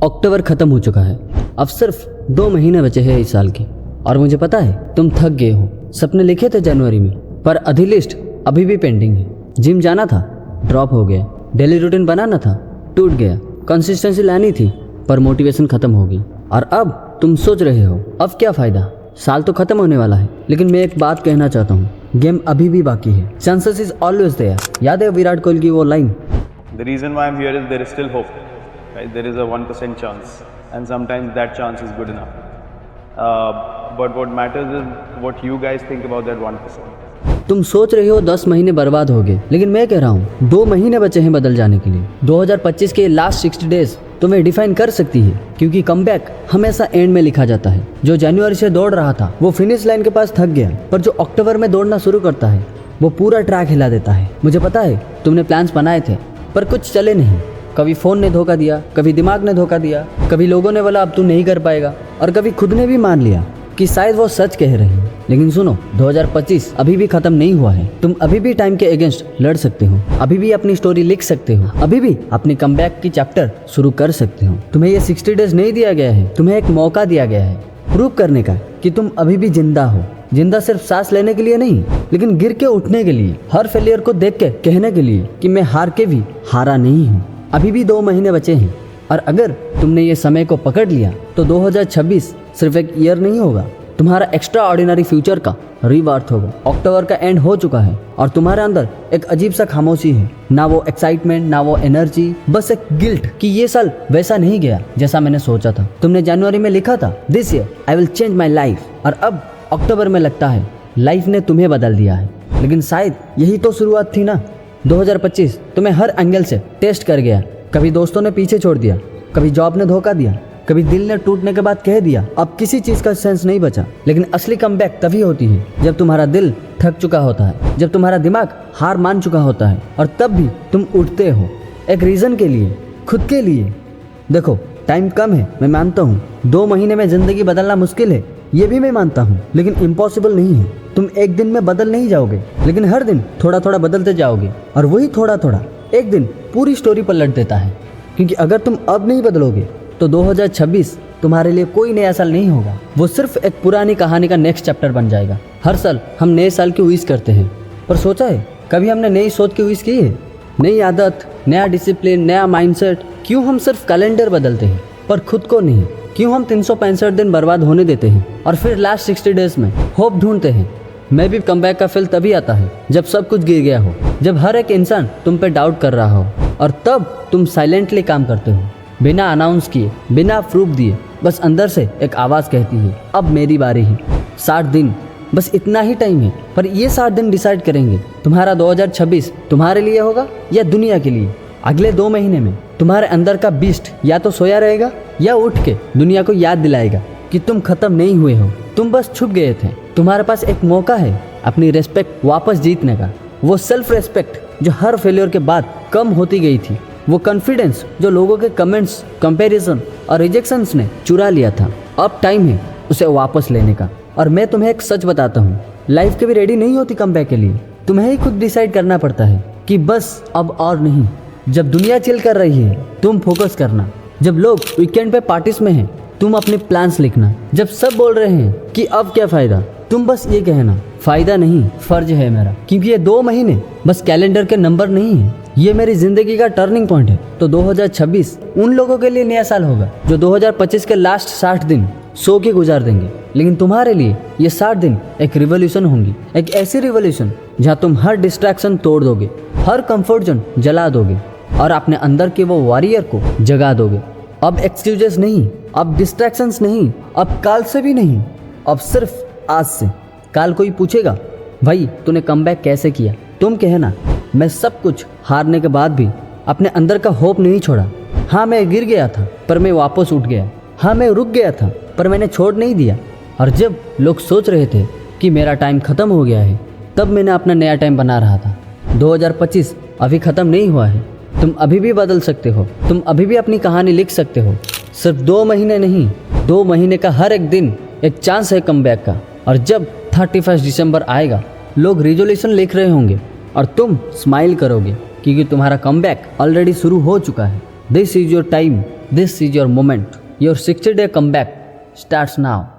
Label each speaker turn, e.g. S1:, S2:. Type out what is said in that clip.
S1: अक्टूबर खत्म हो चुका है। अब सिर्फ 2 महीने बचे हैं इस साल के। और मुझे पता है तुम थक गए हो। सपने लिखे थे जनवरी में, पर आधी लिस्ट अभी भी पेंडिंग है। जिम जाना था, ड्रॉप हो गया। डेली रूटीन बनाना था, टूट गया। कंसिस्टेंसी लानी थी, पर मोटिवेशन खत्म हो गई। और अब तुम सोच रहे हो अब क्या फ़ायदा, साल तो खत्म होने वाला है। लेकिन मैं एक बात कहना चाहता हूँ, गेम अभी भी बाकी है। Chances is always there. याद है विराट कोहली की वो line?
S2: The reason why I'm here is there is still hope, right? There is a 1% chance, and sometimes that chance is good enough. But what matters is what you guys think about that 1%.
S1: तुम सोच रहे हो 10 महीने बर्बाद हो गए, लेकिन मैं कह रहा हूँ 2 महीने बचे हैं बदल जाने के लिए। 2025 के लास्ट 60 डेज तुम्हें डिफाइन कर सकती है, क्योंकि कमबैक हमेशा एंड में लिखा जाता है। जो जनवरी से दौड़ रहा था वो फिनिश लाइन के पास थक गया, पर जो अक्टूबर में दौड़ना शुरू करता है वो पूरा ट्रैक हिला देता है। मुझे पता है तुमने प्लान्स बनाए थे, पर कुछ चले नहीं। कभी फ़ोन ने धोखा दिया, कभी दिमाग ने धोखा दिया, कभी लोगों ने बोला अब तू नहीं कर पाएगा, और कभी खुद ने भी मान लिया कि शायद वो सच कह रहे हैं। लेकिन सुनो, 2025 अभी भी खत्म नहीं हुआ है। तुम अभी भी टाइम के अगेंस्ट लड़ सकते हो, अभी भी अपनी स्टोरी लिख सकते हो, अभी भी अपनी कमबैक की चैप्टर शुरू कर सकते हो। तुम्हें ये 60 डेज नहीं दिया गया है, तुम्हें एक मौका दिया गया है प्रूव करने का कि तुम अभी भी जिंदा हो। जिंदा सिर्फ सांस लेने के लिए नहीं, लेकिन गिर के उठने के लिए, हर फेलियर को देख के कहने के लिए कि मैं हार के भी हारा नहीं हूँ। अभी भी 2 महीने बचे हैं, और अगर तुमने ये समय को पकड़ लिया तो 2026 सिर्फ एक ईयर नहीं होगा, तुम्हारा एक्स्ट्रा ऑर्डिनरी फ्यूचर का रीबर्थ होगा। अक्टूबर का एंड हो चुका है और तुम्हारे अंदर एक अजीब सा खामोशी है, ना वो एक्साइटमेंट, ना वो एनर्जी, बस एक गिल्ट कि ये साल वैसा नहीं गया जैसा मैंने सोचा था। तुमने जनवरी में लिखा था this year I will change my life, और अब अक्टूबर में लगता है लाइफ ने तुम्हें बदल दिया है। लेकिन शायद यही तो शुरुआत थी ना। 2025 तुम्हें हर एंगल से टेस्ट कर गया। कभी दोस्तों ने पीछे छोड़ दिया, कभी जॉब ने धोखा दिया, कभी दिल ने टूटने के बाद कह दिया अब किसी चीज का सेंस नहीं बचा। लेकिन असली कमबैक तभी होती है जब तुम्हारा दिल थक चुका होता है, जब तुम्हारा दिमाग हार मान चुका होता है, और तब भी तुम उठते हो एक रीजन के लिए, खुद के लिए। देखो टाइम कम है, मैं मानता हूँ 2 महीने में जिंदगी बदलना मुश्किल है, ये भी मैं मानता हूँ, लेकिन इम्पॉसिबल नहीं है। तुम एक दिन में बदल नहीं जाओगे, लेकिन हर दिन थोड़ा थोड़ा बदलते जाओगे, और वही थोड़ा थोड़ा एक दिन पूरी स्टोरी पलट देता है। क्योंकि अगर तुम अब नहीं बदलोगे तो 2026 तुम्हारे लिए कोई नया साल नहीं होगा, वो सिर्फ एक पुरानी कहानी का नेक्स्ट चैप्टर बन जाएगा। हर साल हम नए साल की विश करते हैं, पर सोचा है कभी हमने नई सोच की विश की है? नई आदत, नया डिसिप्लिन, नया माइंडसेट। क्यों हम सिर्फ कैलेंडर बदलते हैं पर खुद को नहीं? क्यों हम 365 दिन बर्बाद होने देते हैं और फिर लास्ट 60 डेज में होप ढूंढते हैं? मैं भी कमबैक का फील तभी आता है जब सब कुछ गिर गया हो, जब हर एक इंसान तुम पे डाउट कर रहा हो, और तब तुम साइलेंटली काम करते हो, बिना अनाउंस किए, बिना प्रूफ दिए। बस अंदर से एक आवाज़ कहती है अब मेरी बारी है। 60 दिन, बस इतना ही टाइम है, पर ये 60 दिन डिसाइड करेंगे तुम्हारा 2026 तुम्हारे लिए होगा या दुनिया के लिए। अगले 2 महीने में तुम्हारे अंदर का बीस्ट या तो सोया रहेगा या उठ के दुनिया को याद दिलाएगा कि तुम खत्म नहीं हुए हो, तुम बस छुप गए थे। तुम्हारे पास एक मौका है अपनी रेस्पेक्ट वापस जीतने का, वो सेल्फ रेस्पेक्ट जो हर फेलियर के बाद कम होती गई थी, वो कॉन्फिडेंस जो लोगों के कमेंट्स, कंपैरिजन और रिजेक्शंस ने चुरा लिया था। अब टाइम है उसे वापस लेने का। और मैं तुम्हें एक सच बताता हूँ, लाइफ कभी रेडी नहीं होती कमबैक के लिए। तुम्हें ही खुद डिसाइड करना पड़ता है कि बस अब और नहीं। जब दुनिया चिल कर रही है तुम फोकस करना, जब लोग वीकेंड पे पार्टीज में हैं तुम अपने प्लान्स लिखना, जब सब बोल रहे हैं कि अब क्या फ़ायदा, तुम बस ये कहना फ़ायदा नहीं फ़र्ज है मेरा। क्योंकि ये 2 महीने बस कैलेंडर के नंबर नहीं है, ये मेरी ज़िंदगी का टर्निंग पॉइंट है। तो 2026 उन लोगों के लिए नया साल होगा जो 2025 के लास्ट 60 दिन सो के गुजार देंगे। लेकिन तुम्हारे लिए ये 60 दिन एक रिवॉल्यूशन होंगी, एक ऐसी रिवॉल्यूशन जहाँ तुम हर डिस्ट्रैक्शन तोड़ दोगे, हर कंफर्ट जोन जला दोगे, और अपने अंदर के वो वॉरियर को जगा दोगे। अब एक्सक्यूजेस नहीं, अब डिस्ट्रैक्शंस नहीं, अब काल से भी नहीं, अब सिर्फ आज से। काल कोई पूछेगा भाई तूने कमबैक कैसे किया, तुम कहना मैं सब कुछ हारने के बाद भी अपने अंदर का होप नहीं छोड़ा। हाँ मैं गिर गया था पर मैं वापस उठ गया। हाँ मैं रुक गया था पर मैंने छोड़ नहीं दिया। और जब लोग सोच रहे थे कि मेरा टाइम ख़त्म हो गया है, तब मैंने अपना नया टाइम बना रहा था। 2025 अभी ख़त्म नहीं हुआ है, तुम अभी भी बदल सकते हो, तुम अभी भी अपनी कहानी लिख सकते हो। सिर्फ 2 महीने नहीं, 2 महीने का हर एक दिन एक चांस है कमबैक का। और जब 31 दिसंबर आएगा लोग रिजोल्यूशन लिख रहे होंगे और तुम स्माइल करोगे, क्योंकि तुम्हारा कमबैक ऑलरेडी शुरू हो चुका है। This is your time, This is your moment. Your 60-day comeback starts now.